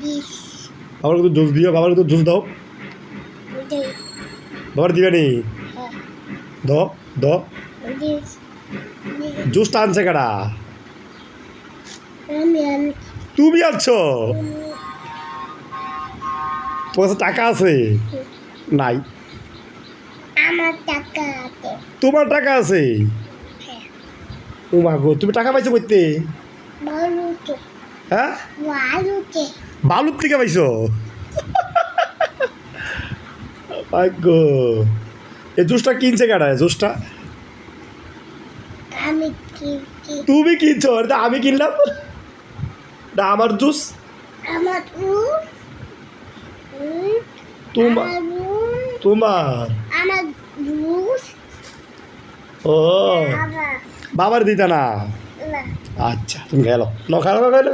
This বাবার কত juice দিও, বাবার কত জুস দাও, দে বাবার দিবে নি, হ্যাঁ দ দ দিস জুসটা আনছে কারা? আমি তুমি আনছো? তোমার কাছে টাকা আছে? নাই। আমার টাকা আছে তোমার টাকা আছে? হ্যাঁ ও মা গো, তুমি টাকা পাইছো করতে? বালুতে হ্যাঁ, বালুতে বালুর থেকে পাইছো? ভাগ্য। এই জুসটা কিনছে কারা? জুসটা আমি কিনছি তুমি কিনছো, এটা আমি কিনলাম না? আমার জুস আমার রুম তোমার, আমার রুম তোমার? আমার জুস ও আবার বাবার দিতা না? না আচ্ছা তুমি গেলো, ন খালো খাইলো।